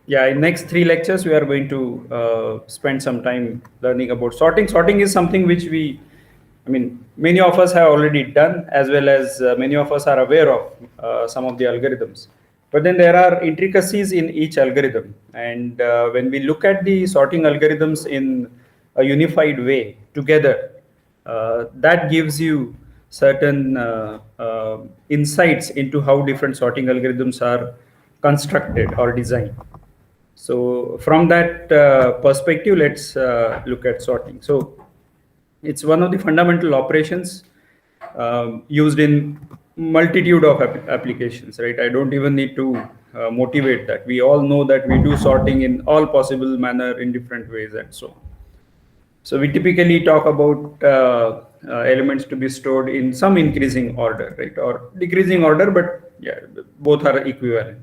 Yeah, in next three lectures, we are going to spend some time learning about sorting. Sorting is something which many of us have already done, as well as many of us are aware of some of the algorithms. But then there are intricacies in each algorithm. And when we look at the sorting algorithms in a unified way together, that gives you certain insights into how different sorting algorithms are constructed or designed. So from that perspective, let's look at sorting. So it's one of the fundamental operations used in multitude of applications, right? I don't even need to motivate that. We all know that we do sorting in all possible manner in different ways and so on. So we typically talk about elements to be stored in some increasing order, right, or decreasing order, but yeah, both are equivalent.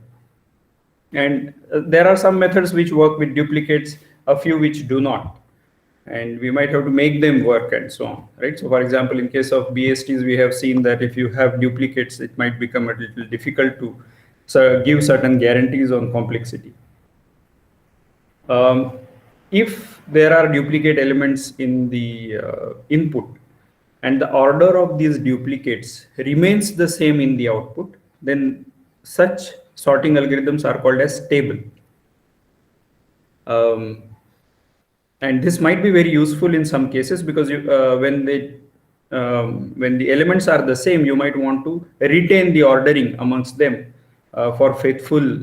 And there are some methods which work with duplicates, a few which do not, and we might have to make them work and so on, right? So for example, in case of BSTs, we have seen that if you have duplicates, it might become a little difficult to give certain guarantees on complexity. um, if there are duplicate elements in the input and the order of these duplicates remains the same in the output, then such sorting algorithms are called as stable. um, and this might be very useful in some cases, because when the elements are the same, you might want to retain the ordering amongst them for faithful,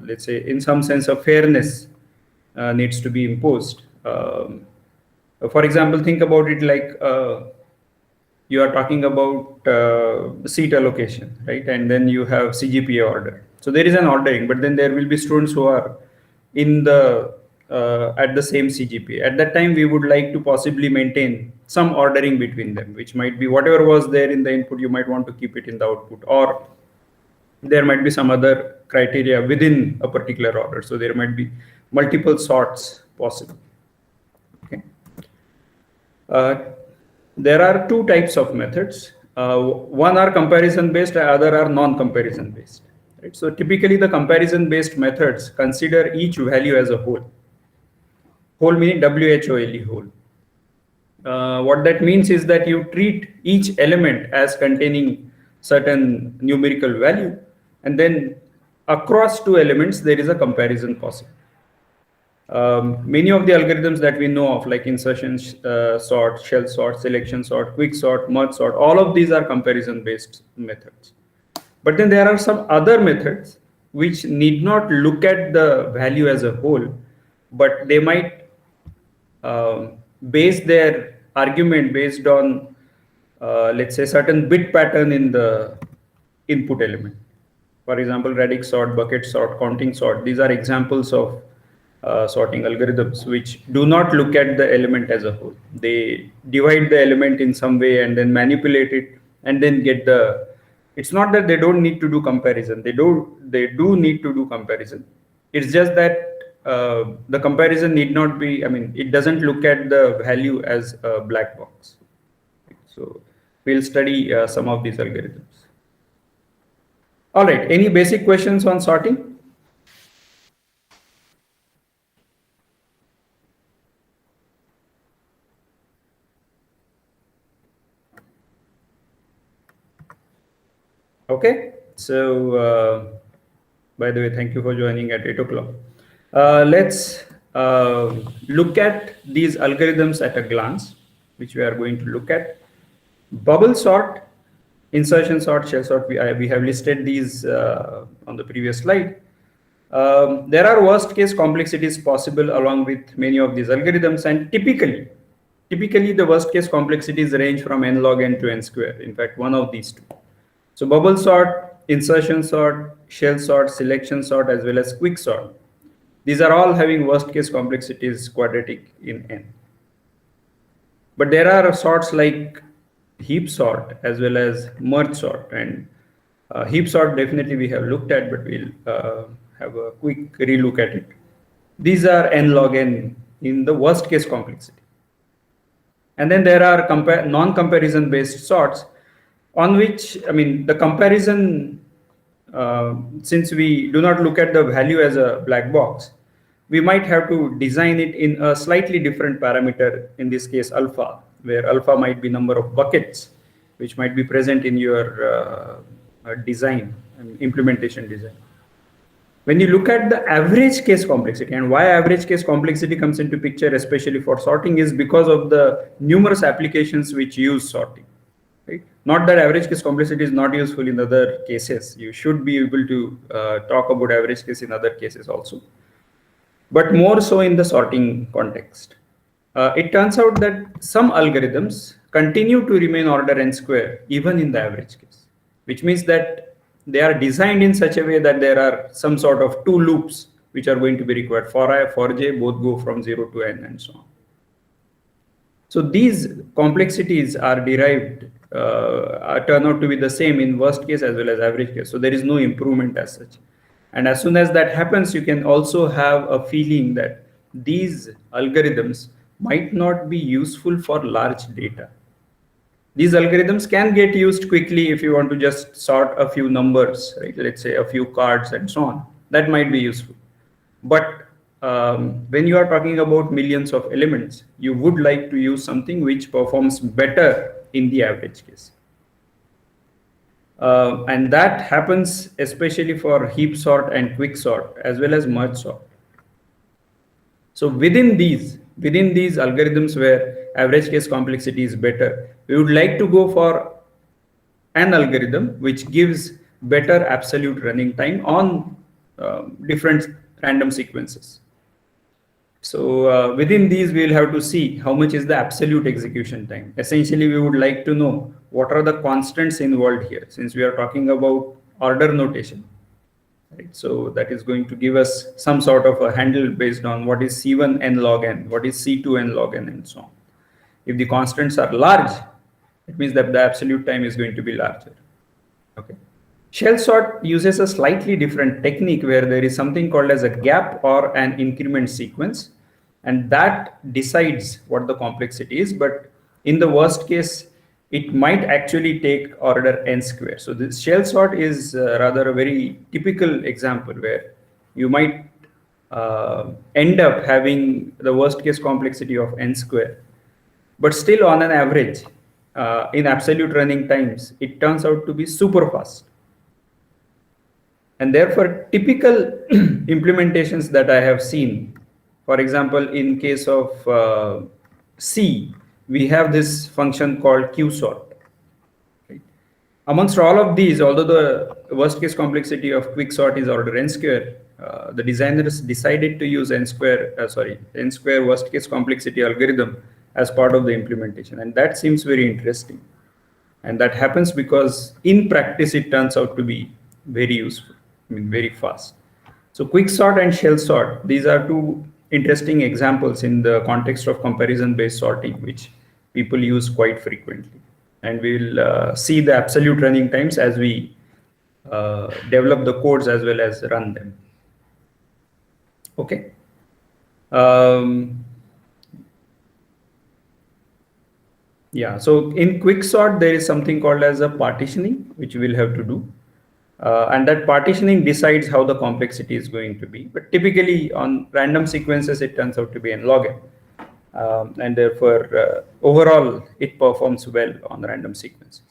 let's say, in some sense of fairness needs to be imposed. For example, think about it like you are talking about seat allocation, right? And then you have CGPA order. So there is an ordering, but then there will be students who are in the at the same CGPA. At that time, we would like to possibly maintain some ordering between them, which might be whatever was there in the input, you might want to keep it in the output, or there might be some other criteria within a particular order. So there might be multiple sorts possible. Okay. Uh, there are two types of methods. One are comparison based, other are non-comparison based. Right? So typically the comparison based methods consider each value as a whole. Whole meaning WHOLE, whole. What that means is that you treat each element as containing certain numerical value, and then across two elements there is a comparison possible. Many of the algorithms that we know of, like insertion sort, shell sort, selection sort, quick sort, merge sort, all of these are comparison based methods. But then there are some other methods which need not look at the value as a whole, but they might base their argument based on, let's say, certain bit pattern in the input element. For example, radix sort, bucket sort, counting sort, these are examples of sorting algorithms which do not look at the element as a whole. They divide the element in some way and then manipulate it and then get the, it's not that they don't need to do comparison, they do need to do comparison. It's just that the comparison need not be, it doesn't look at the value as a black box. So we'll study some of these algorithms. All right, any basic questions on sorting? Okay, so by the way, thank you for joining at 8 o'clock. Let's look at these algorithms at a glance, which we are going to look at. Bubble sort, insertion sort, shell sort, we have listed these on the previous slide. There are worst case complexities possible along with many of these algorithms, and typically the worst case complexities range from n log n to n square. In fact, one of these two. So bubble sort, insertion sort, shell sort, selection sort, as well as quick sort. These are all having worst case complexities quadratic in n. But there are sorts like heap sort as well as merge sort, and heap sort definitely we have looked at, but we'll have a quick relook at it. These are n log n in the worst case complexity. And then there are non-comparison based sorts on which, the comparison since we do not look at the value as a black box, we might have to design it in a slightly different parameter, in this case alpha, where alpha might be number of buckets which might be present in your design and implementation design. When you look at the average case complexity, and why average case complexity comes into picture, especially for sorting, is because of the numerous applications which use sorting. Right? Not that average case complexity is not useful in other cases. You should be able to talk about average case in other cases also, but more so in the sorting context. It turns out that some algorithms continue to remain order n square even in the average case, which means that they are designed in such a way that there are some sort of two loops which are going to be required. For I, for j, both go from 0 to n and so on. So these complexities are derived, turn out to be the same in worst case as well as average case. So there is no improvement as such. And as soon as that happens, you can also have a feeling that these algorithms might not be useful for large data. These algorithms can get used quickly if you want to just sort a few numbers, right? Let's say a few cards and so on. That might be useful. But when you are talking about millions of elements, you would like to use something which performs better in the average case. And that happens especially for heap sort and quick sort as well as merge sort. So within these algorithms where average case complexity is better, we would like to go for an algorithm which gives better absolute running time on different random sequences. So within these, we'll have to see how much is the absolute execution time. Essentially, we would like to know what are the constants involved here, since we are talking about order notation. Right? So that is going to give us some sort of a handle based on what is C1 n log n, what is C2 n log n, and so on. If the constants are large, it means that the absolute time is going to be larger. Okay. Shell sort uses a slightly different technique where there is something called as a gap or an increment sequence, and that decides what the complexity is. But in the worst case, it might actually take order n square. So this shell sort is rather a very typical example where you might end up having the worst case complexity of n square, but still on an average, in absolute running times, it turns out to be super fast. And therefore, typical implementations that I have seen, for example, in case of C, we have this function called qsort. Right? Amongst all of these, although the worst case complexity of quicksort is order n square, the designers decided to use n square worst case complexity algorithm as part of the implementation. And that seems very interesting. And that happens because in practice, it turns out to be very useful. I mean, very fast. So quicksort and shell sort, these are two interesting examples in the context of comparison-based sorting, which people use quite frequently. And we'll see the absolute running times as we develop the codes as well as run them. Okay. Yeah, so in quicksort, there is something called as a partitioning, which we'll have to do. And that partitioning decides how the complexity is going to be. But typically on random sequences, it turns out to be n log n. And therefore, overall, it performs well on random sequences.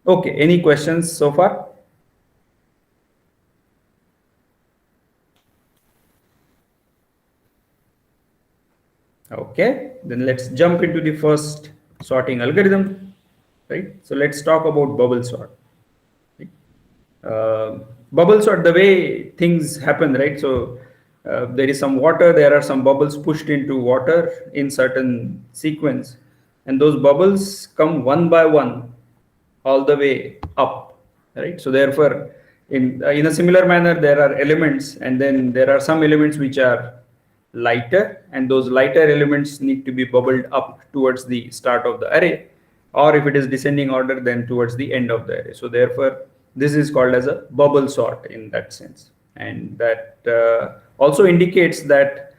Okay, any questions so far? Okay, then let's jump into the first sorting algorithm, right? So let's talk about bubble sort. Bubble sort, the way things happen, right? So there is some water, there are some bubbles pushed into water in certain sequence, and those bubbles come one by one all the way up, right? So therefore, in a similar manner, there are elements, and then there are some elements which are lighter, and those lighter elements need to be bubbled up towards the start of the array, or if it is descending order, then towards the end of the array. So therefore, this is called as a bubble sort in that sense. And that also indicates that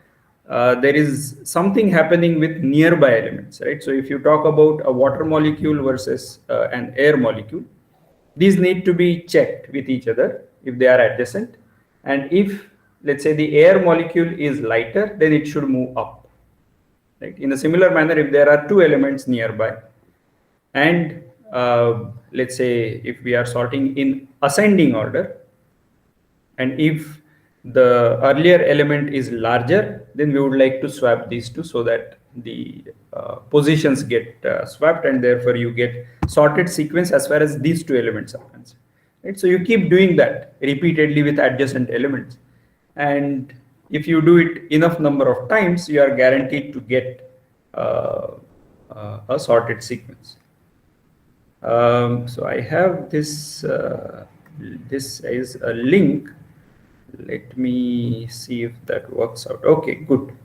there is something happening with nearby elements, right? So if you talk about a water molecule versus an air molecule, these need to be checked with each other if they are adjacent. And if, let's say, the air molecule is lighter, then it should move up. Right? In a similar manner, if there are two elements nearby, and let's say if we are sorting in ascending order, and if the earlier element is larger, then we would like to swap these two so that the positions get swapped, and therefore you get sorted sequence as far as these two elements are concerned. Right? So you keep doing that repeatedly with adjacent elements, and if you do it enough number of times, you are guaranteed to get a sorted sequence. So I have this. This is a link. Let me see if that works out. Okay, good.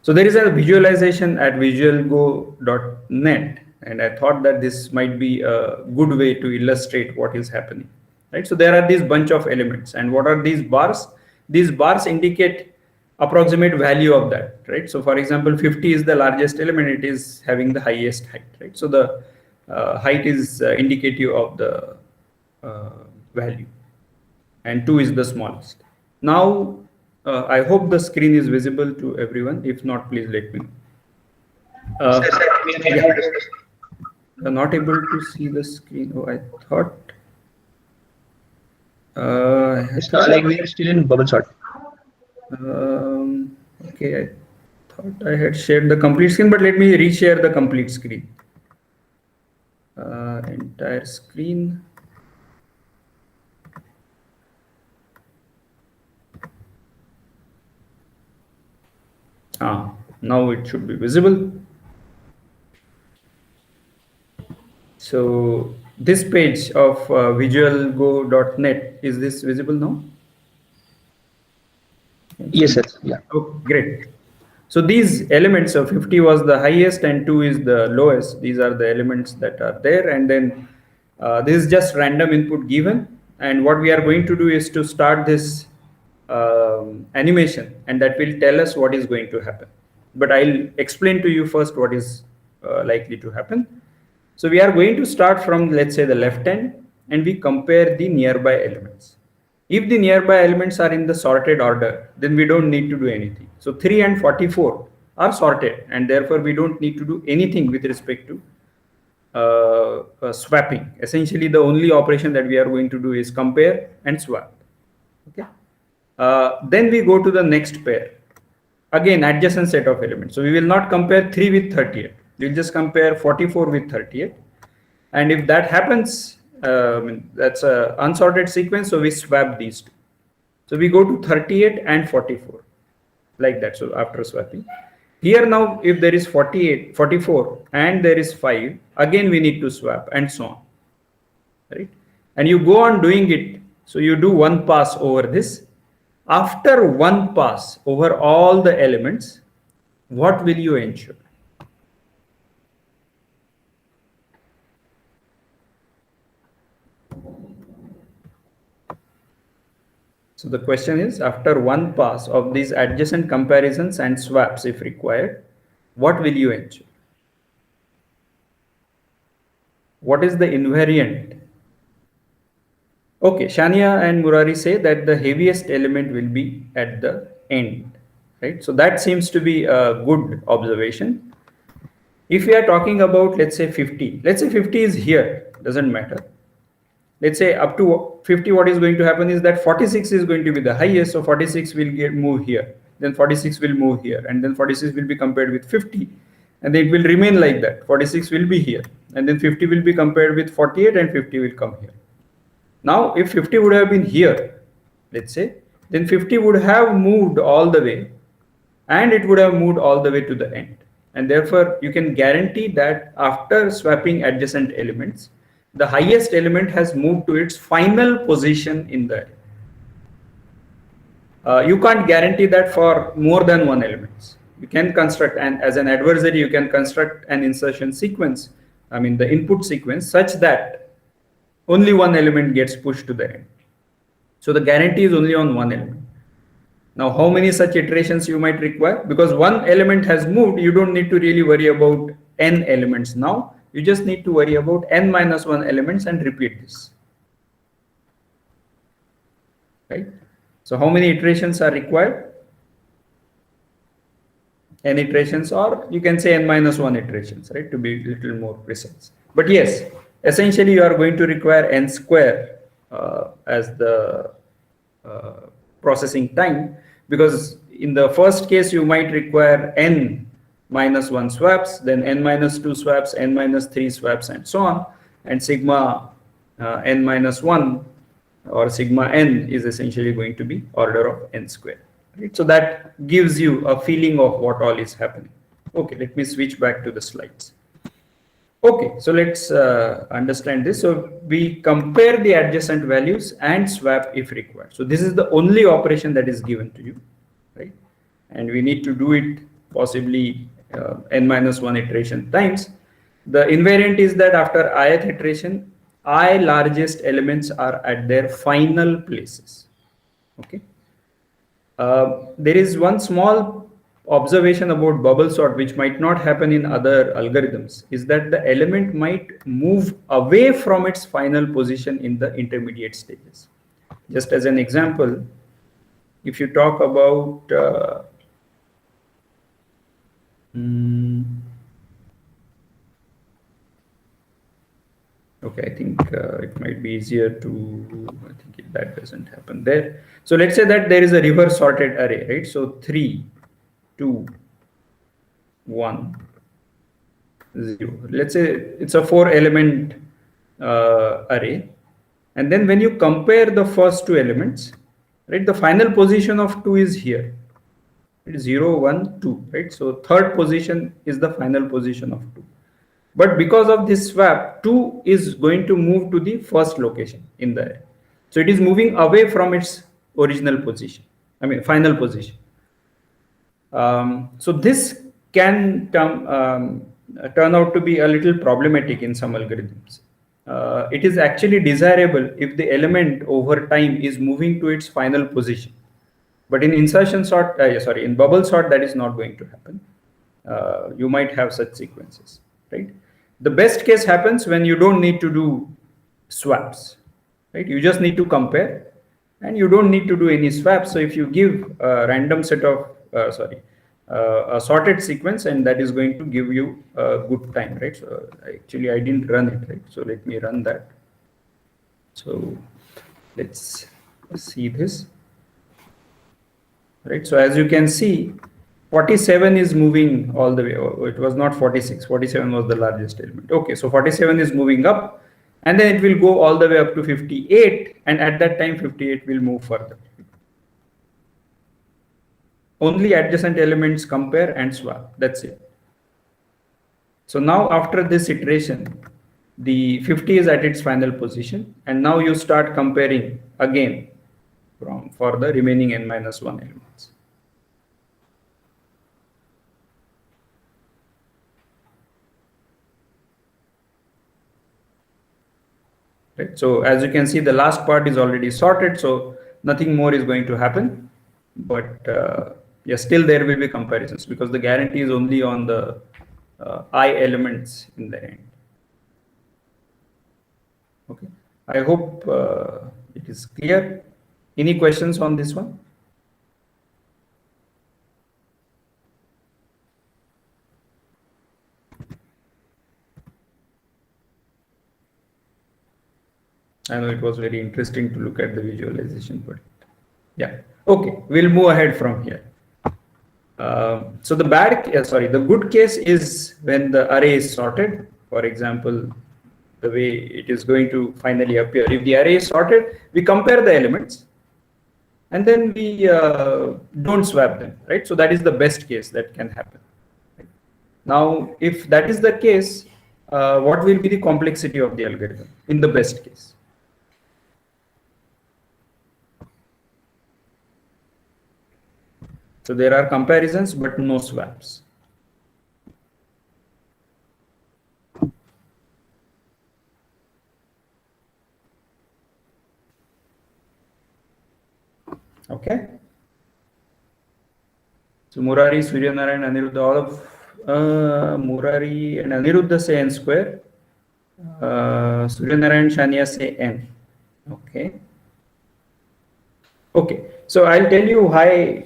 So there is a visualization at visualgo.net, and I thought that this might be a good way to illustrate what is happening. Right. So there are these bunch of elements, and what are these bars? These bars indicate approximate value of that. Right. So for example, 50 is the largest element; it is having the highest height. Right. So the height is indicative of the value, and 2 is the smallest. Now, I hope the screen is visible to everyone. If not, please let me know. I'm not able to see the screen. Oh, I thought. Like we are still in bubble sort. Okay, I thought I had shared the complete screen, but let me reshare the complete screen. Entire screen. Now it should be visible. So this page of visualgo.net, is this visible now? Yes, sir. Yeah. Oh, great. So these elements of 50 was the highest and 2 is the lowest. These are the elements that are there, and then this is just random input given. And what we are going to do is to start this animation, and that will tell us what is going to happen. But I'll explain to you first what is likely to happen. So we are going to start from, let's say, the left end, and we compare the nearby elements. If the nearby elements are in the sorted order, then we don't need to do anything. So 3 and 44 are sorted, and therefore we don't need to do anything with respect to swapping. Essentially, the only operation that we are going to do is compare and swap. Okay. Then we go to the next pair. Again, adjacent set of elements. So we will not compare 3 with 38. We'll just compare 44 with 38. And if that happens, that's an unsorted sequence, so we swap these two. So we go to 38 and 44, like that. So after swapping. Here now, if there is 48, 44, and there is 5, again we need to swap, and so on. Right? And you go on doing it. So you do one pass over this. After one pass over all the elements, what will you ensure? So the question is, after one pass of these adjacent comparisons and swaps, if required, what will you ensure? What is the invariant? Okay, Shania and Murari say that the heaviest element will be at the end, right? So that seems to be a good observation. If we are talking about, let's say 50, let's say 50 is here, doesn't matter. Let's say up to 50, what is going to happen is that 46 is going to be the highest, so 46 will move here, then 46 will move here, and then 46 will be compared with 50, and then it will remain like that. 46 will be here, and then 50 will be compared with 48, and 50 will come here. Now, if 50 would have been here, let's say, then 50 would have moved all the way, and it would have moved all the way to the end. And therefore, you can guarantee that after swapping adjacent elements, the highest element has moved to its final position in the array. You can't guarantee that for more than one element. You can construct, and as an adversary, you can construct an insertion sequence, the input sequence, such that only one element gets pushed to the end. So the guarantee is only on one element. Now, how many such iterations you might require? Because one element has moved, you don't need to really worry about n elements now. You just need to worry about n minus 1 elements and repeat this. Right? So how many iterations are required? N iterations, or you can say n minus 1 iterations, right, to be a little more precise. But yes, essentially you are going to require n square as the processing time, because in the first case you might require n minus 1 swaps, then n minus 2 swaps, n minus 3 swaps, and so on, and sigma n minus 1 or sigma n is essentially going to be order of n square. Right? So that gives you a feeling of what all is happening. Okay, let me switch back to the slides. Okay, so let's understand this. So we compare the adjacent values and swap if required. So this is the only operation that is given to you, right? And we need to do it possibly n minus 1 iteration times. The invariant is that after ith iteration, I largest elements are at their final places. Okay. There is one small observation about bubble sort which might not happen in other algorithms, is that the element might move away from its final position in the intermediate stages. Just as an example, if you talk about okay, I think it might be easier to, I think that doesn't happen there. So let's say that there is a reverse sorted array, right? So 3, 2, 1, 0. Let's say it's a 4 element array. And then when you compare the first 2 elements, right, the final position of 2 is here. It is 0, 1, 2, right? So third position is the final position of 2. But because of this swap, 2 is going to move to the first location in the array. So it is moving away from its original position, I mean final position. So this can turn out to be a little problematic in some algorithms. It is actually desirable if the element over time is moving to its final position. But in insertion sort, in bubble sort, that is not going to happen. You might have such sequences, right? The best case happens when you don't need to do swaps, right? You just need to compare, and you don't need to do any swaps. So if you give a random set of, a sorted sequence, and that is going to give you a good time, right? So actually I didn't run it, right? So let me run that. So let's see this. Right, so as you can see, 47 is moving all the way. Oh, it was not 46. 47 was the largest element. Okay, so 47 is moving up, and then it will go all the way up to 58, and at that time 58 will move further. Only adjacent elements compare and swap. That's it. So now after this iteration, the 50 is at its final position, and now you start comparing again for the remaining n minus 1 elements. Right. So as you can see, the last part is already sorted, so nothing more is going to happen. But yes, still there will be comparisons because the guarantee is only on the I elements in the end. Okay. I hope it is clear. Any questions on this one? I know it was very interesting to look at the visualization, but yeah. Okay, we'll move ahead from here. So the good case is when the array is sorted. For example, the way it is going to finally appear. If the array is sorted, we compare the elements, and then we don't swap them, right? So that is the best case that can happen. Right? Now, if that is the case, what will be the complexity of the algorithm in the best case? So there are comparisons, but no swaps. Okay. So Murari, Suryanarayan, Aniruddha, all of Murari and Aniruddha say n square. Suryanarayan Shania say n. Okay. Okay. So I'll tell you why.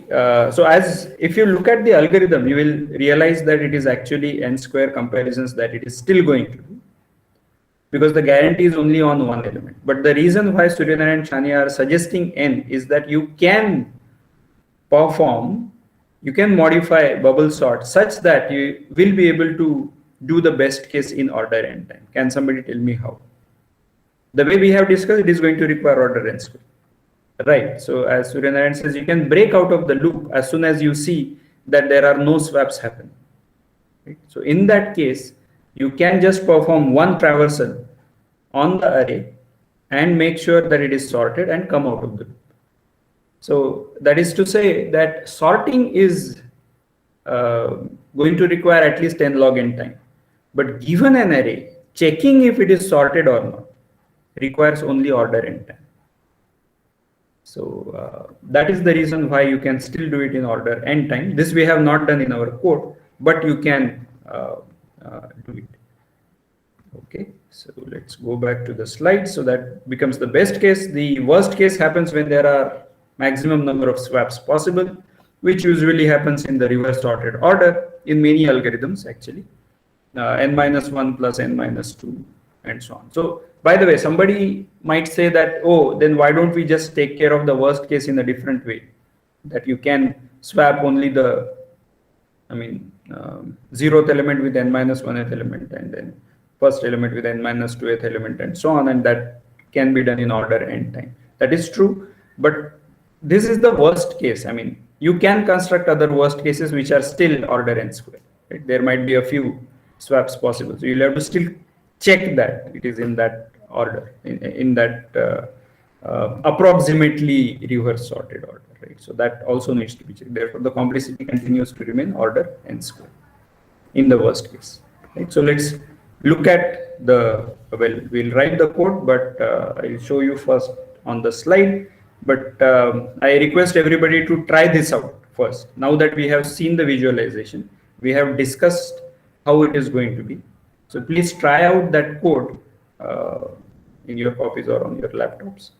So as if you look at the algorithm, you will realize that it is actually n square comparisons that it is still going to do, because the guarantee is only on one element. But the reason why Suryanarayan and Shania are suggesting n is that you can modify bubble sort such that you will be able to do the best case in order n time. Can somebody tell me how? The way we have discussed, it is going to require order n square. Right. So as Suryanarayan says, you can break out of the loop as soon as you see that there are no swaps happening. Right? So in that case, you can just perform one traversal on the array and make sure that it is sorted and come out of the loop. So that is to say that sorting is going to require at least n log n time. But given an array, checking if it is sorted or not requires only order n time. So that is the reason why you can still do it in order n time. This we have not done in our code, but you can do it. Okay, so let's go back to the slide. So that becomes the best case. The worst case happens when there are maximum number of swaps possible, which usually happens in the reverse sorted order in many algorithms actually, n-1 plus n-2 and so on. So by the way, somebody might say that, oh, then why don't we just take care of the worst case in a different way, that you can swap only the, zeroth element with n-1th element, and then first element with n-2th element, and so on, and that can be done in order n time. That is true, but this is the worst case. I mean, you can construct other worst cases which are still order n square. Right? There might be a few swaps possible, so you'll have to still check that it is in that order, in that approximately reverse sorted order, right? So that also needs to be checked. Therefore, the complexity continues to remain order n square in the worst case, right? So let's look at the, well, we'll write the code, but I'll show you first on the slide. But I request everybody to try this out first. Now that we have seen the visualization, we have discussed how it is going to be. So please try out that code in your copies or on your laptops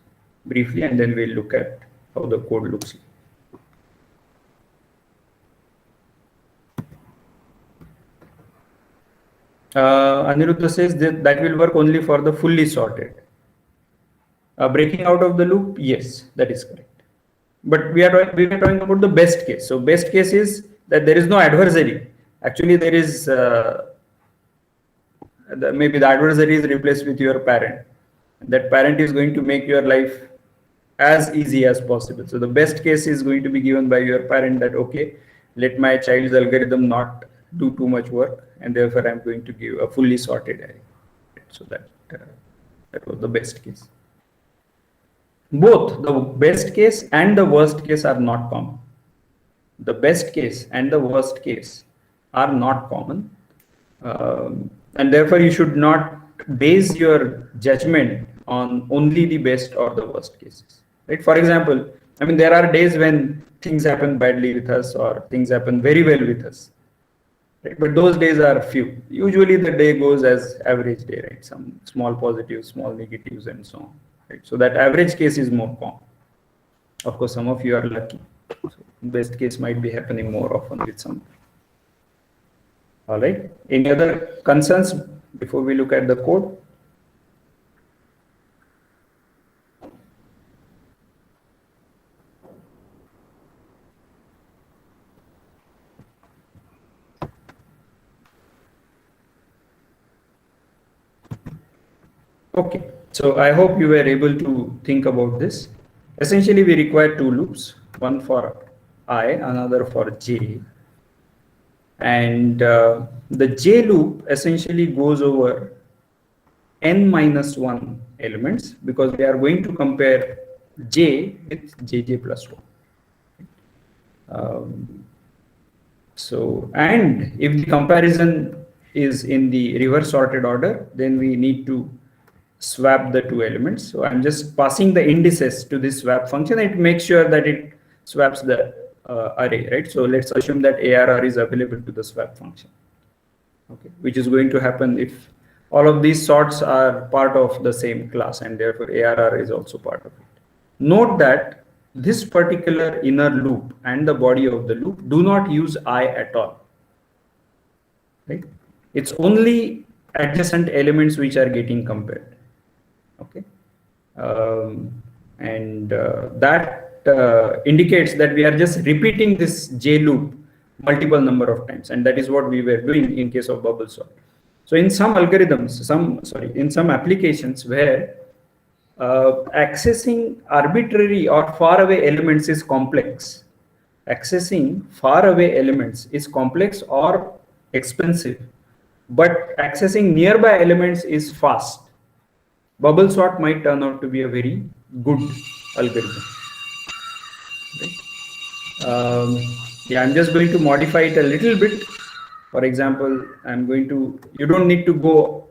briefly, and then we'll look at how the code looks like. Aniruddha says that will work only for the fully sorted. Breaking out of the loop, yes, that is correct. But we are talking about the best case. So best case is that there is no adversary. Actually, there is maybe the adversary is replaced with your parent. That parent is going to make your life as easy as possible. So the best case is going to be given by your parent, that okay, let my child's algorithm not do too much work, and therefore I'm going to give a fully sorted array. So that was the best case. Both the best case and the worst case are not common. The best case and the worst case are not common, and therefore you should not base your judgment on only the best or the worst cases, right? For example, I mean, there are days when things happen badly with us or things happen very well with us, right? But those days are few. Usually the day goes as average day, right? Some small positives, small negatives, and so on, right? So that average case is more common. Of course, some of you are lucky. So best case might be happening more often with some. All right. Any other concerns before we look at the code? Okay, so I hope you were able to think about this. Essentially, we require two loops, one for I, another for j. And the j loop essentially goes over n-1 elements, because we are going to compare j with jj plus 1. So, and if the comparison is in the reverse sorted order, then we need to swap the two elements. So I'm just passing the indices to this swap function. It makes sure that it swaps the array, right? So let's assume that ARR is available to the swap function, okay, which is going to happen if All of these sorts are part of the same class, and therefore ARR is also part of it. Note that this particular inner loop and the body of the loop do not use I at all. Right? It's only adjacent elements which are getting compared. Okay, and that indicates that we are just repeating this J loop multiple number of times, and that is what we were doing in case of bubble sort. So in some algorithms, in some applications where accessing arbitrary or far away elements is complex, accessing far away elements is complex or expensive, but accessing nearby elements is fast, bubble sort might turn out to be a very good algorithm. Right? Yeah, I'm just going to modify it a little bit. For example, you don't need to go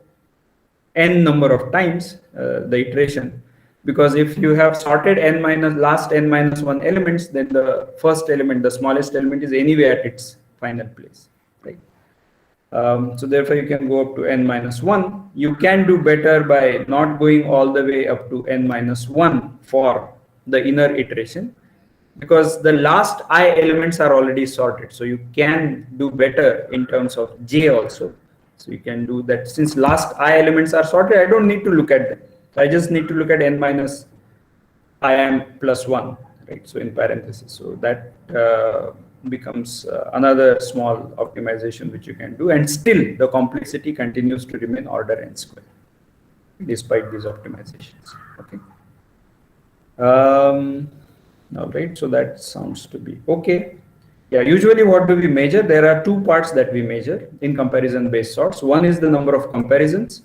n number of times the iteration, because if you have sorted last n minus 1 elements, then the first element, the smallest element, is anyway at its final place, right? So therefore you can go up to n minus 1. You can do better by not going all the way up to n minus 1 for the inner iteration, because the last I elements are already sorted. So you can do better in terms of J also. So you can do that. Since last I elements are sorted, I don't need to look at them. So I just need to look at n minus IM plus 1, right? So in parentheses. So that becomes another small optimization which you can do, and still the complexity continues to remain order n square despite these optimizations. Okay. All right, so that sounds to be okay. Yeah, usually what do we measure? There are two parts that we measure in comparison based sorts. One is the number of comparisons,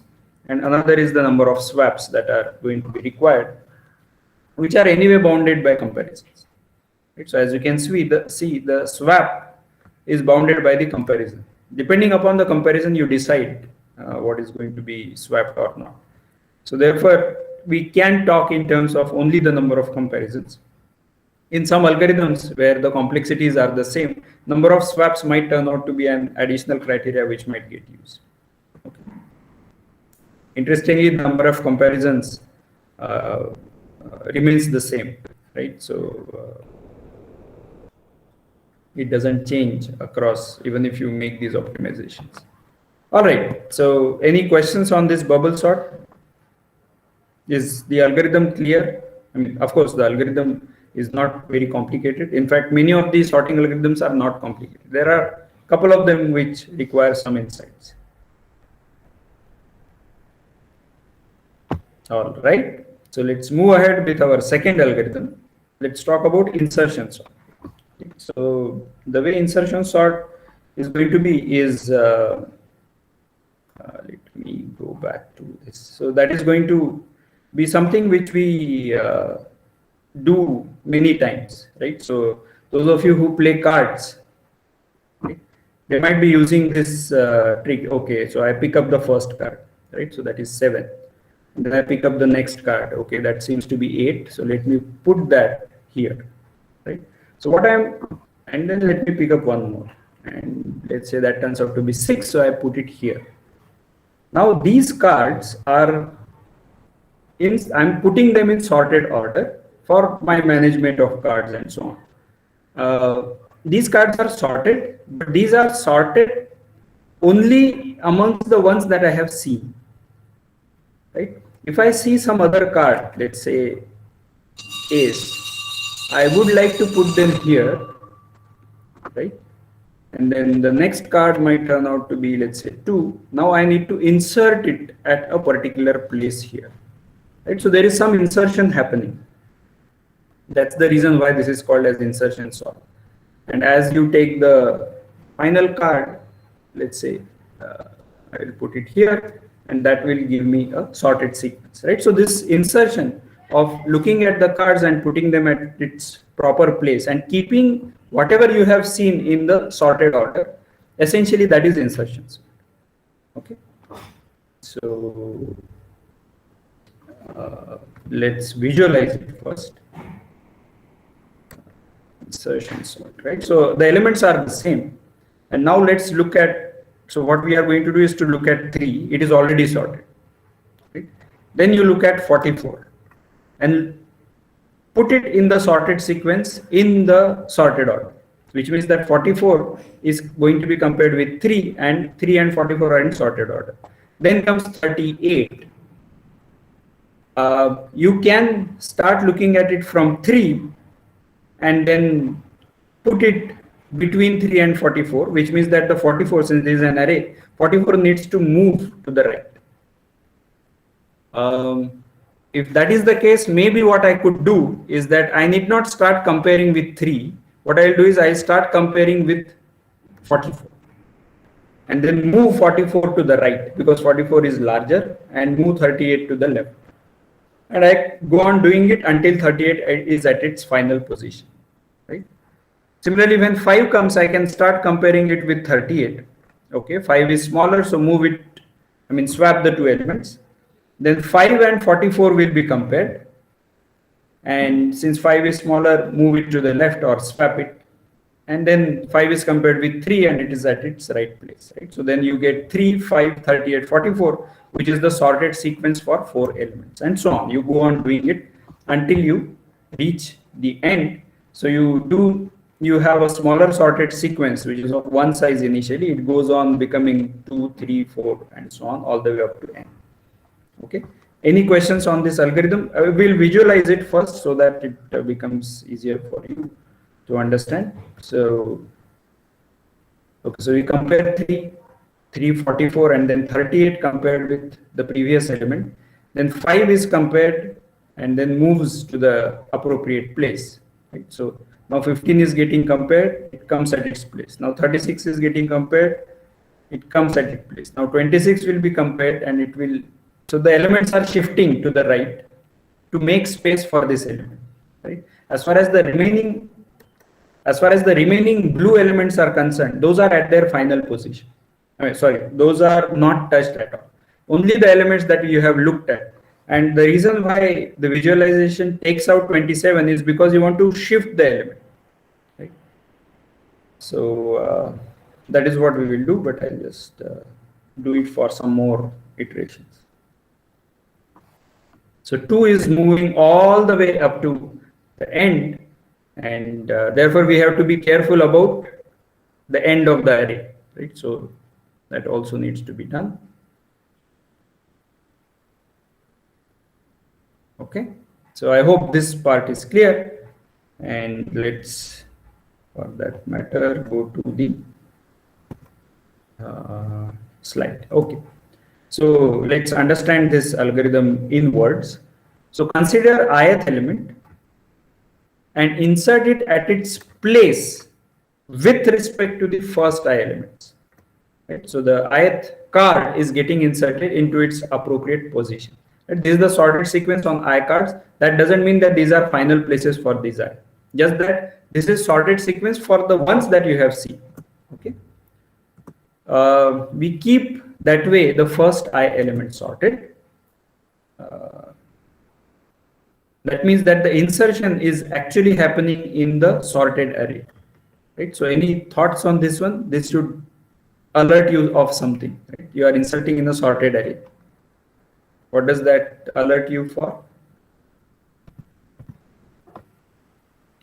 and another is the number of swaps that are going to be required, which are anyway bounded by comparisons. Right? So as you can see, the swap is bounded by the comparison. Depending upon the comparison, you decide what is going to be swapped or not. So therefore, we can talk in terms of only the number of comparisons. In some algorithms where the complexities are the same, number of swaps might turn out to be an additional criteria which might get used. Okay. Interestingly, the number of comparisons remains the same, right? So it doesn't change across even if you make these optimizations. All right, so any questions on this bubble sort? Is the algorithm clear? I mean, of course, the algorithm is not very complicated. In fact, many of these sorting algorithms are not complicated. There are a couple of them which require some insights. All right, so let's move ahead with our second algorithm. Let's talk about insertion sort. So the way insertion sort is going to be is, let me go back to this. So that is going to be something which we do many times, right? So those of you who play cards, right, they might be using this trick. Okay, so I pick up the first card, right? So that is 7. And then I pick up the next card. Okay, that seems to be 8. So let me put that here, right? So and then let me pick up one more. And let's say that turns out to be 6. So I put it here. Now these cards are I'm putting them in sorted order for my management of cards and so on. These cards are sorted, but these are sorted only amongst the ones that I have seen, right? If I see some other card, let's say ace, I would like to put them here, right? And then the next card might turn out to be, let's say 2. Now I need to insert it at a particular place here. Right? So there is some insertion happening. That's the reason why this is called as insertion sort. And as you take the final card, let's say I will put it here, and that will give me a sorted sequence, right? So this insertion of looking at the cards and putting them at its proper place and keeping whatever you have seen in the sorted order, essentially that is insertion sort. Okay, so let's visualize it first. Insertion sort, right? So the elements are the same, and now let's look at So what we are going to do is to look at 3. It is already sorted. Right? Then you look at 44 and put it in the sorted sequence in the sorted order, which means that 44 is going to be compared with 3, and 3 and 44 are in sorted order. Then comes 38. You can start looking at it from 3 and then put it between 3 and 44, which means that the 44, since this is an array, 44 needs to move to the right. If that is the case, maybe what I could do is that I need not start comparing with 3. What I'll do is I'll start comparing with 44 and then move 44 to the right because 44 is larger, and move 38 to the left. And I go on doing it until 38 is at its final position, right? Similarly, when 5 comes, I can start comparing it with 38. Okay, 5 is smaller, so move it, swap the 2 elements. Then 5 and 44 will be compared. And since 5 is smaller, move it to the left or swap it. And then 5 is compared with 3 and it is at its right place, right? So then you get 3, 5, 38, 44, which is the sorted sequence for 4 elements, and so on. You go on doing it until you reach the end. So you have a smaller sorted sequence, which is of one size initially. It goes on becoming 2, 3, 4, and so on, all the way up to n. Okay. Any questions on this algorithm? I will visualize it first so that it becomes easier for you to understand. So, okay, so we compare 3, 44, and then 38 compared with the previous element. Then 5 is compared and then moves to the appropriate place. Right? So now 15 is getting compared, it comes at its place. Now 36 is getting compared, it comes at its place. Now 26 will be compared and it will. So the elements are shifting to the right to make space for this element. Right? As far as the remaining blue elements are concerned, those are at their final position. Those are not touched at all. Only the elements that you have looked at. And the reason why the visualization takes out 27 is because you want to shift the element. Right? So that is what we will do, but I'll just do it for some more iterations. So 2 is moving all the way up to the end, and therefore we have to be careful about the end of the array, right? So that also needs to be done. Okay, so I hope this part is clear, and let's, for that matter, go to the slide. Okay. So let's understand this algorithm in words. So consider ith element and insert it at its place with respect to the first I elements. Right? So the ith card is getting inserted into its appropriate position. Right? This is the sorted sequence on I cards. That doesn't mean that these are final places for these I. Just that this is sorted sequence for the ones that you have seen. Okay. We keep that way the first I element sorted. That means that the insertion is actually happening in the sorted array. Right? So any thoughts on this one? This should alert you of something. Right? You are inserting in a sorted array. What does that alert you for?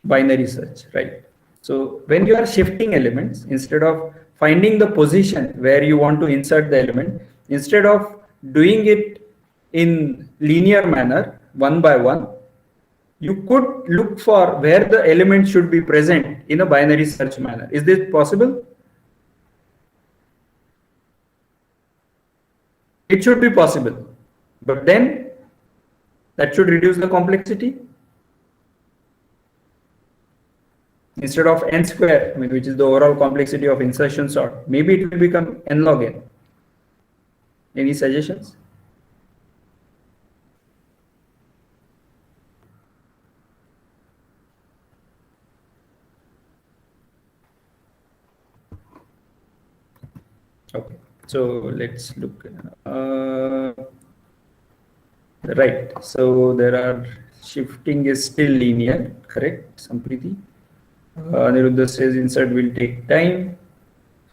Binary search, right? So when you are shifting elements, instead of finding the position where you want to insert the element, instead of doing it in linear manner, one by one, you could look for where the element should be present in a binary search manner. Is this possible? It should be possible, but then that should reduce the complexity. Instead of n square, which is the overall complexity of insertion sort, maybe it will become n log n. Any suggestions? Okay, so let's look. Right, so there are shifting is still linear, correct, Sampriti? Aniruddha says insert will take time.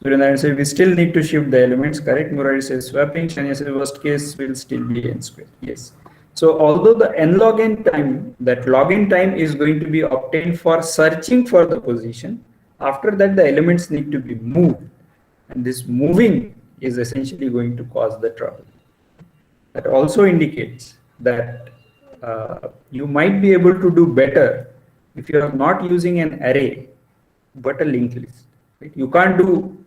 Suryanarayan says we still need to shift the elements. Correct. Murari says swapping. Shania says worst case will still be n square. Yes. So although the n log n time, that log n time is going to be obtained for searching for the position. After that, the elements need to be moved, and this moving is essentially going to cause the trouble. That also indicates that you might be able to do better if you are not using an array but a linked list. Right? You can't do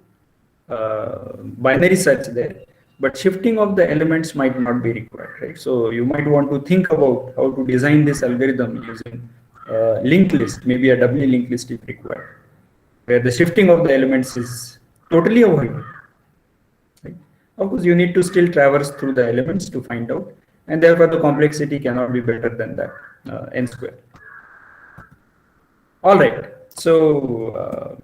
binary search there, but shifting of the elements might not be required. Right? So you might want to think about how to design this algorithm using linked list, maybe a doubly linked list if required, where the shifting of the elements is totally avoided. Right? Of course, you need to still traverse through the elements to find out, and therefore the complexity cannot be better than that n square. All right. So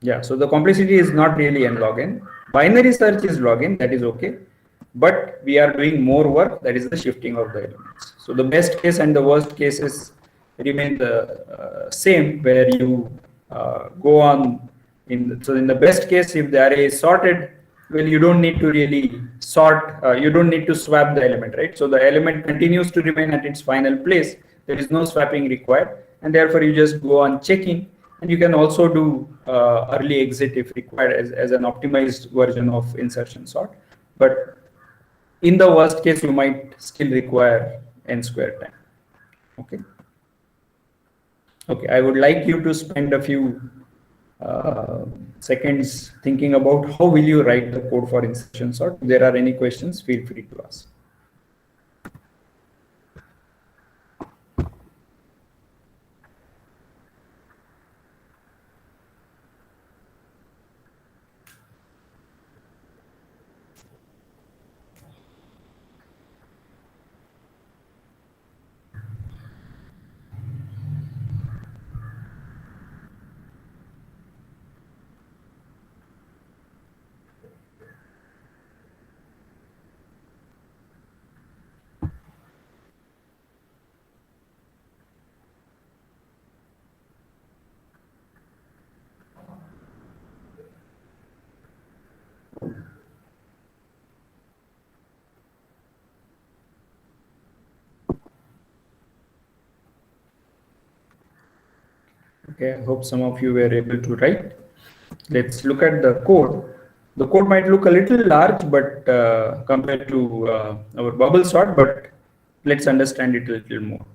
yeah, so the complexity is not really n log n. Binary search is log n, that is okay. But we are doing more work, that is the shifting of the elements. So the best case and the worst cases remain the same, where you go on. So in the best case, if the array is sorted, well, you don't need to really sort, you don't need to swap the element, right? So the element continues to remain at its final place. There is no swapping required, and therefore you just go on checking. And you can also do early exit if required as an optimized version of insertion sort. But in the worst case, you might still require n square time. Okay. Okay, I would like you to spend a few seconds thinking about how will you write the code for insertion sort. If there are any questions, feel free to ask. Okay, I hope some of you were able to write. Let's look at the code. The code might look a little large, but compared to our bubble sort, but let's understand it a little more.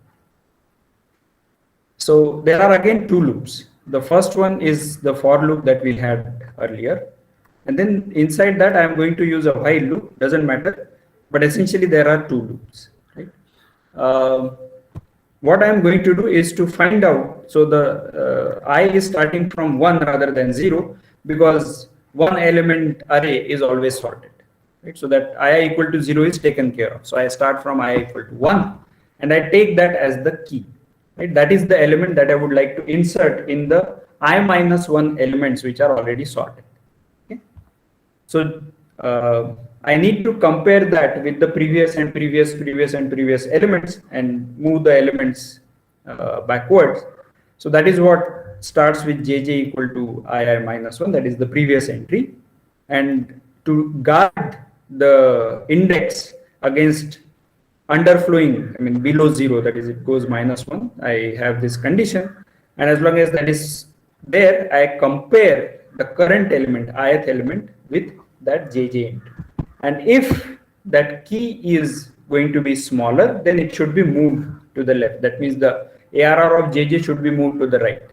So there are again two loops. The first one is the for loop that we had earlier. And then inside that, I'm going to use a while loop, doesn't matter. But essentially there are two loops, right? What I'm going to do is to find out, so the I is starting from 1 rather than 0, because one element array is always sorted, right? So that I equal to 0 is taken care of. So I start from I equal to 1, and I take that as the key, right? That is the element that I would like to insert in the I minus 1 elements which are already sorted. Okay? So I need to compare that with the previous and previous elements and move the elements backwards. So that is what starts with jj equal to I minus 1, that is the previous entry. And to guard the index against underflowing, I mean below 0, that is it goes -1, I have this condition. And as long as that is there, I compare the current element, ith element, with that jj entry. And if that key is going to be smaller, then it should be moved to the left. That means the ARR of jj should be moved to the right.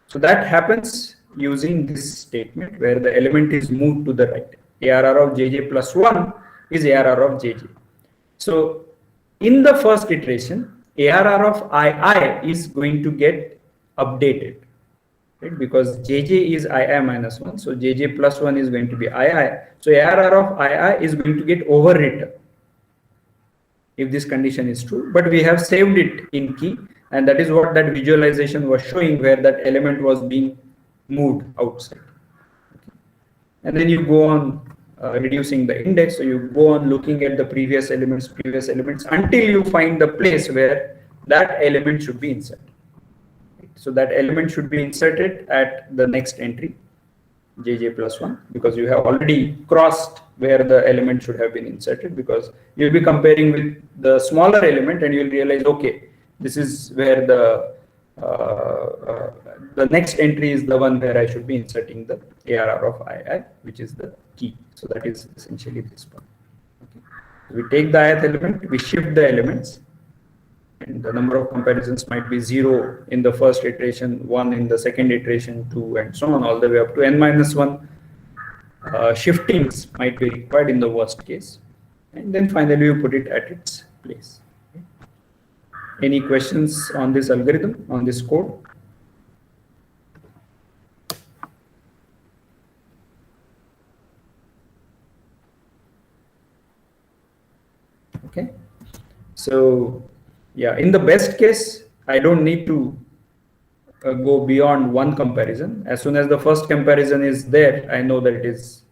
So that happens using this statement where the element is moved to the right. ARR of jj plus 1 is ARR of jj. So in the first iteration, ARR of ii is going to get updated, right? Because jj is ii minus 1, so jj plus 1 is going to be ii. So ARR of ii is going to get overwritten if this condition is true, but we have saved it in key, and that is what that visualization was showing, where that element was being moved outside. Okay. And then you go on reducing the index, so you go on looking at the previous elements until you find the place where that element should be inserted. So that element should be inserted at the next entry. jj plus 1, because you have already crossed where the element should have been inserted, because you'll be comparing with the smaller element and you'll realize, okay, this is where the next entry is the one where I should be inserting the ARR of II, which is the key. So that is essentially this one. Okay. We take the ith element, we shift the elements, and the number of comparisons might be 0 in the first iteration, 1 in the second iteration, 2, and so on, all the way up to n minus 1. Shiftings might be required in the worst case, and then finally you put it at its place. Okay. Any questions on this algorithm, on this code? Okay, so yeah, in the best case, I don't need to go beyond one comparison. As soon as the first comparison is there, I know that it is,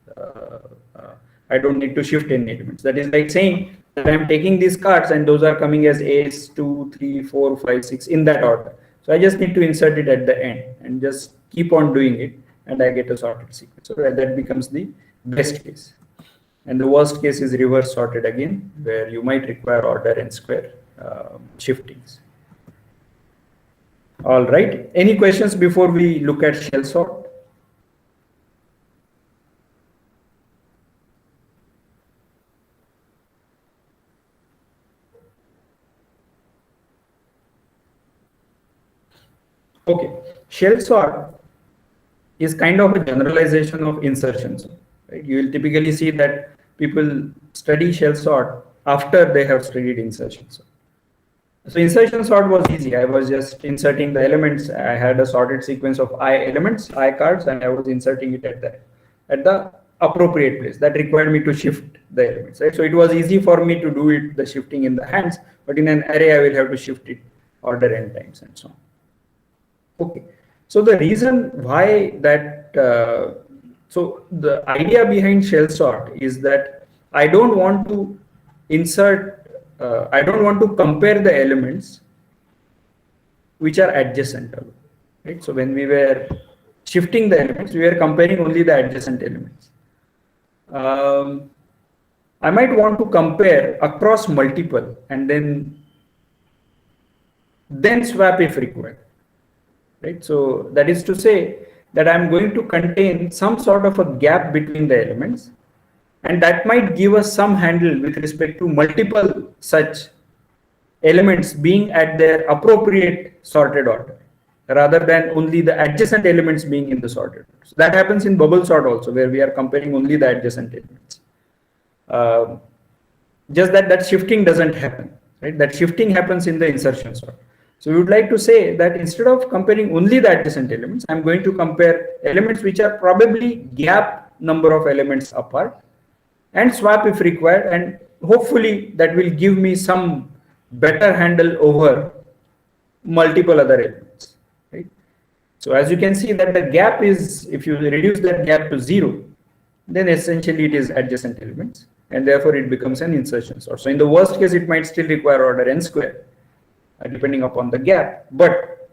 I don't need to shift any elements. That is like saying that I'm taking these cards and those are coming as A's, 2, 3, 4, 5, 6 in that order. So I just need to insert it at the end and just keep on doing it, and I get a sorted sequence. So that becomes the best case. And the worst case is reverse sorted again, where you might require order n square shiftings. All right. Any questions before we look at shell sort? Okay. Shell sort is kind of a generalization of insertion sort. Right? You will typically see that people study shell sort after they have studied insertion sort. So insertion sort was easy. I was just inserting the elements. I had a sorted sequence of I elements, I cards, and I was inserting it at the appropriate place. That required me to shift the elements. Right? So it was easy for me to do it, the shifting in the hands, but in an array I will have to shift it order n times and so on. Okay. So the reason why that, so the idea behind shell sort is that I don't want to insert, I don't want to compare the elements which are adjacent. Right? So when we were shifting the elements, we were comparing only the adjacent elements. I might want to compare across multiple and then swap if required. Right? So that is to say that I'm going to contain some sort of a gap between the elements, and that might give us some handle with respect to multiple such elements being at their appropriate sorted order, rather than only the adjacent elements being in the sorted order. So that happens in bubble sort also, where we are comparing only the adjacent elements. Just that shifting doesn't happen, right? That shifting happens in the insertion sort. So we would like to say that instead of comparing only the adjacent elements, I'm going to compare elements which are probably gap number of elements apart and swap if required, and hopefully that will give me some better handle over multiple other elements. Right? So as you can see that the gap is, if you reduce that gap to 0, then essentially it is adjacent elements, and therefore it becomes an insertion sort. So in the worst case, it might still require order n square, depending upon the gap, but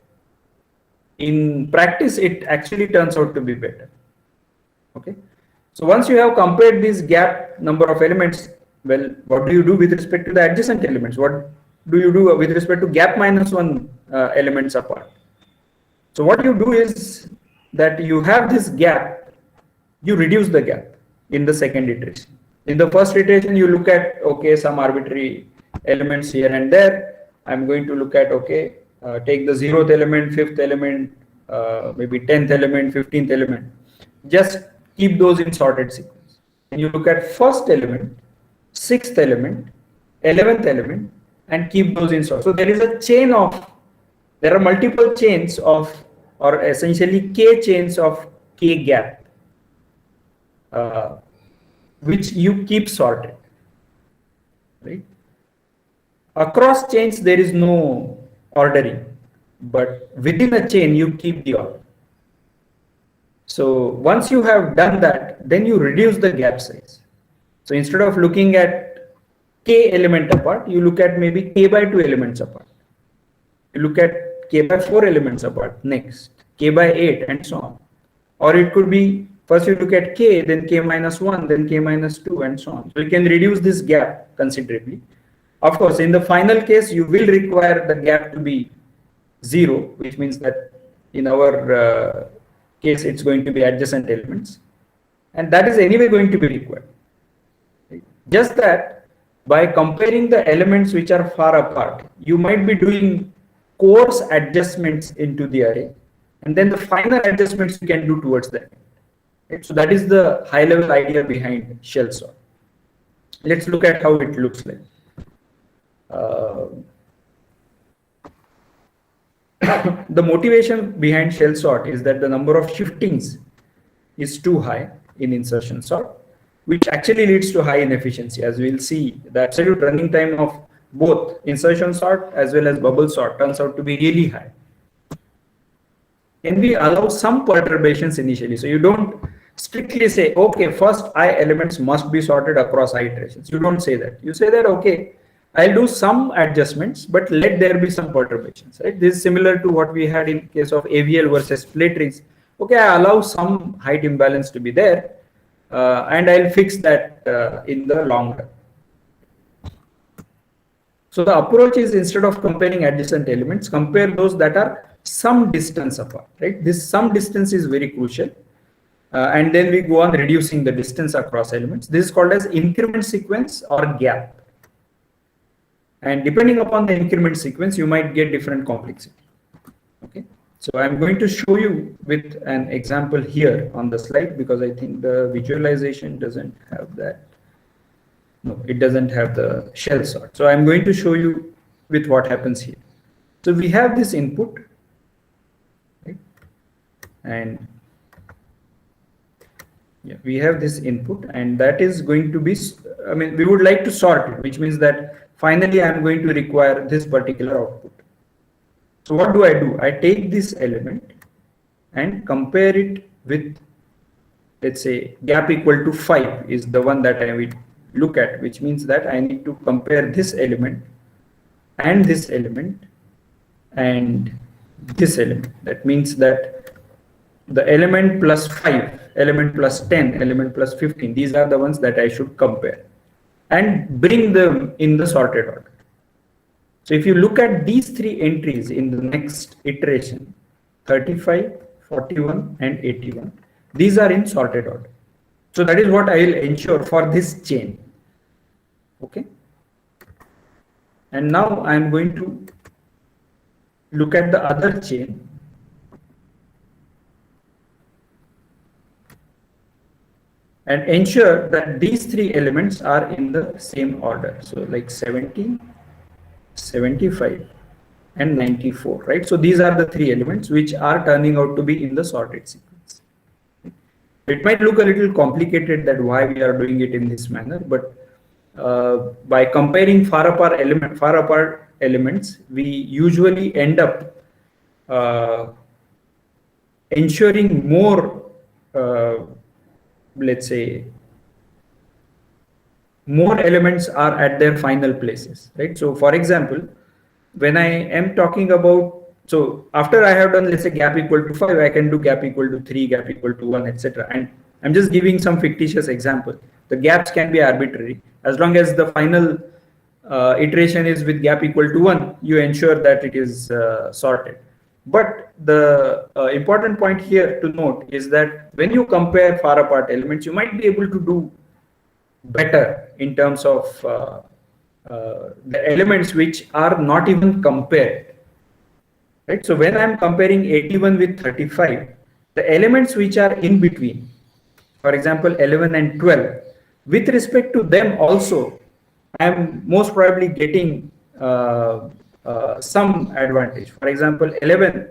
in practice it actually turns out to be better. Okay, so once you have compared this gap number of elements, well, what do you do with respect to the adjacent elements? What do you do with respect to gap minus 1 elements apart? So what you do is that you have this gap, you reduce the gap in the second iteration. In the first iteration, you look at, okay, some arbitrary elements here and there. I'm going to look at, okay, take the 0th element, 5th element, maybe 10th element, 15th element. Just keep those in sorted sequence. And you look at first element, 6th element, 11th element, and keep those in sort. So there is a chain of, there are multiple chains of, or essentially k chains of k gap, which you keep sorted, right? Across chains, there is no ordering, but within a chain, you keep the order. So once you have done that, then you reduce the gap size. So instead of looking at k element apart, you look at maybe k by 2 elements apart. You look at k by 4 elements apart next, k by 8, and so on. Or it could be First you look at k, then k minus 1, then k minus 2, and so on. So you can reduce this gap considerably. Of course, in the final case, you will require the gap to be 0, which means that in our case, it's going to be adjacent elements. And that is anyway going to be required. Just that by comparing the elements which are far apart, you might be doing coarse adjustments into the array. And then the final adjustments you can do towards that. Right? So that is the high level idea behind shell sort. Let's look at how it looks like. The motivation behind shell sort is that the number of shiftings is too high in insertion sort, which actually leads to high inefficiency. As we'll see, the absolute running time of both insertion sort as well as bubble sort turns out to be really high. Can we allow some perturbations initially? So you don't strictly say, okay, first I elements must be sorted across I iterations. You don't say that. You say that, okay, I'll do some adjustments, but let there be some perturbations, right? This is similar to what we had in case of AVL versus split trees. Okay, I allow some height imbalance to be there, and I'll fix that in the long run. So the approach is, instead of comparing adjacent elements, compare those that are some distance apart, right? This some distance is very crucial. And then we go on reducing the distance across elements. This is called as increment sequence or gap. And depending upon the increment sequence, you might get different complexity. Okay, so I'm going to show you with an example here on the slide, because I think the visualization doesn't have that. No, it doesn't have the shell sort. So I'm going to show you with what happens here. So we have this input, right? And yeah, we have this input, and that is going to be, I mean, we would like to sort it, which means that finally I'm going to require this particular output. So what do? I take this element and compare it with, let's say, gap equal to 5 is the one that I will look at, which means that I need to compare this element and this element and this element. That means that the element plus 5, element plus 10, element plus 15, these are the ones that I should compare and bring them in the sorted order. So if you look at these three entries in the next iteration, 35, 41, and 81, these are in sorted order. So that is what I will ensure for this chain. Okay. And now I am going to look at the other chain. And ensure that these three elements are in the same order. So like 70, 75, and 94, right? So these are the three elements which are turning out to be in the sorted sequence. It might look a little complicated that why we are doing it in this manner, but by comparing far apart elements, we usually end up ensuring more, let's say, more elements are at their final places, right? So for example, when I am talking about, so after I have done, let's say, gap equal to 5, I can do gap equal to 3, gap equal to 1, etc. And I'm just giving some fictitious example. The gaps can be arbitrary. As long as the final iteration is with gap equal to 1, you ensure that it is sorted. But the important point here to note is that when you compare far apart elements, you might be able to do better in terms of the elements which are not even compared. Right? So when I'm comparing 81 with 35, the elements which are in between, for example, 11 and 12, with respect to them also, I'm most probably getting some advantage. For example, 11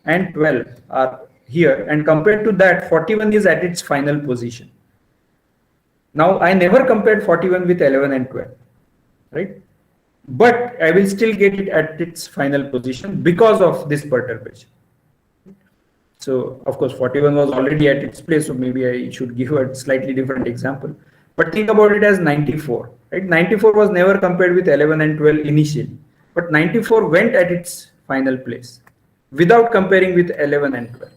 and 12 are here, and compared to that, 41 is at its final position. Now, I never compared 41 with 11 and 12, right? But I will still get it at its final position because of this perturbation. So, of course, 41 was already at its place, so maybe I should give a slightly different example. But think about it as 94, right? 94 was never compared with 11 and 12 initially, but 94 went at its final place without comparing with 11 and 12.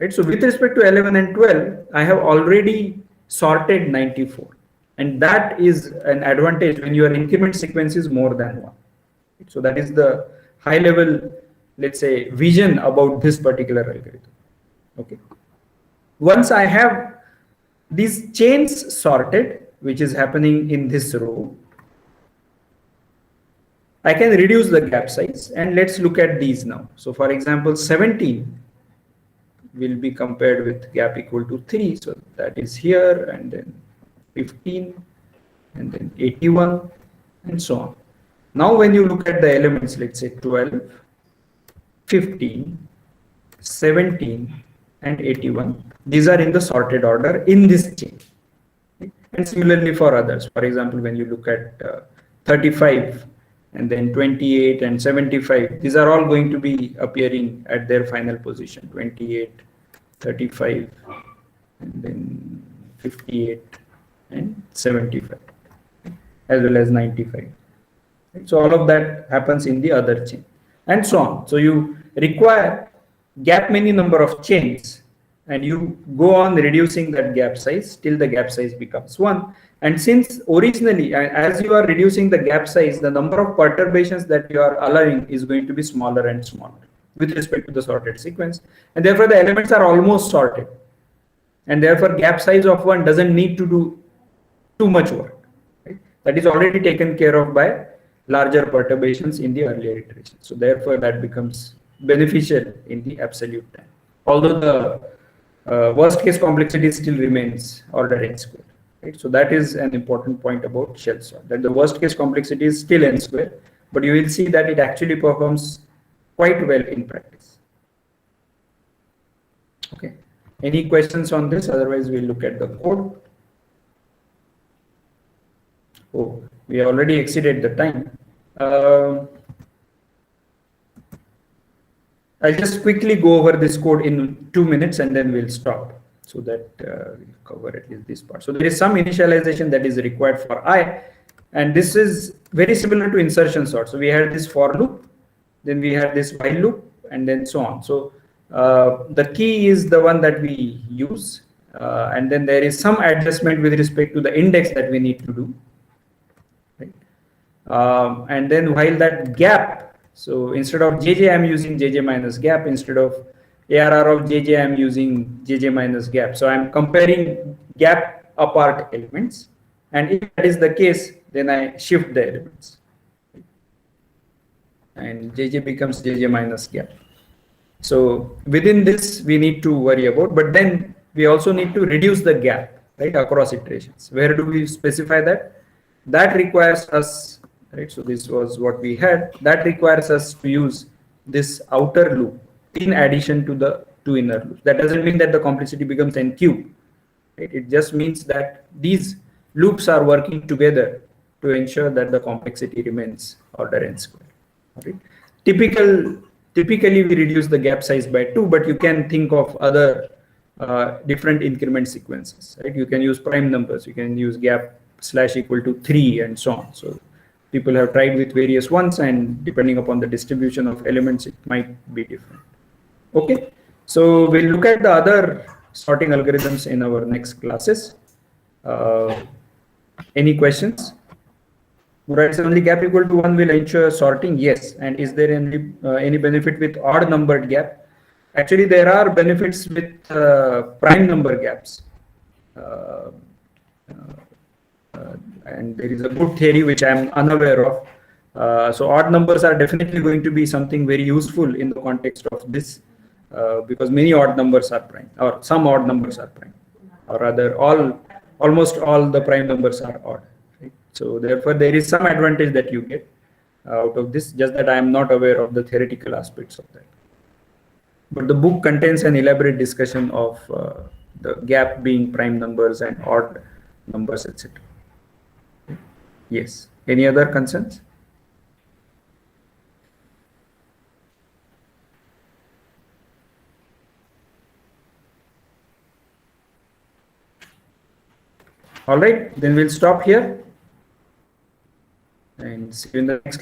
right? So with respect to 11 and 12, I have already sorted 94. And that is an advantage when your increment sequence is more than one. So that is the high level, let's say, vision about this particular algorithm. Okay. Once I have these chains sorted, which is happening in this row, I can reduce the gap size, and let's look at these now. So for example, 17 will be compared with gap equal to 3. So that is here, and then 15, and then 81, and so on. Now when you look at the elements, let's say 12, 15, 17, and 81, these are in the sorted order in this chain. And similarly for others, for example, when you look at 35, and then 28 and 75, these are all going to be appearing at their final position, 28, 35, and then 58 and 75, as well as 95. So all of that happens in the other chain, and so on. So you require gap many number of chains, and you go on reducing that gap size till the gap size becomes 1. And since originally, as you are reducing the gap size, the number of perturbations that you are allowing is going to be smaller and smaller with respect to the sorted sequence, and therefore the elements are almost sorted, and therefore gap size of 1 doesn't need to do too much work, right? That is already taken care of by larger perturbations in the earlier iteration. So therefore that becomes beneficial in the absolute time, although the worst case complexity still remains order n square, right? So that is an important point about shell sort, that the worst case complexity is still n square, but you will see that it actually performs quite well in practice. Okay, any questions on this? Otherwise we'll look at the code. Oh, we already exceeded the time. I'll just quickly go over this code in 2 minutes, and then we'll stop, so that we'll cover at least this part. So there is some initialization that is required for I, and this is very similar to insertion sort. So we had this for loop, then we had this while loop, and then so on. So the key is the one that we use, and then there is some adjustment with respect to the index that we need to do. And then while that gap, so instead of JJ I'm using JJ minus gap, instead of ARR of JJ I'm using JJ minus gap. So I'm comparing gap apart elements, and if that is the case, then I shift the elements, and JJ becomes JJ minus gap. So within this we need to worry about, but then we also need to reduce the gap, right, across iterations. Where do we specify that? That requires us, right? So this was what we had. That requires us to use this outer loop in addition to the two inner loops. That doesn't mean that the complexity becomes n cube, right? It just means that these loops are working together to ensure that the complexity remains order n square. Right? Typically we reduce the gap size by 2, but you can think of other different increment sequences, right? You can use prime numbers, you can use gap / equal to 3, and so on. So people have tried with various ones, and depending upon the distribution of elements, it might be different. Okay, so we'll look at the other sorting algorithms in our next classes. Any questions? Right, so only gap equal to 1 will ensure sorting. Yes. And is there any benefit with odd numbered gap? Actually, there are benefits with prime number gaps. And there is a good theory which I am unaware of. So odd numbers are definitely going to be something very useful in the context of this, because many odd numbers are prime, or some odd numbers are prime, or rather almost all the prime numbers are odd. Right? So therefore there is some advantage that you get out of this, just that I am not aware of the theoretical aspects of that. But the book contains an elaborate discussion of the gap being prime numbers and odd numbers, etc. Yes. Any other concerns? All right, then we'll stop here and see you in the next class.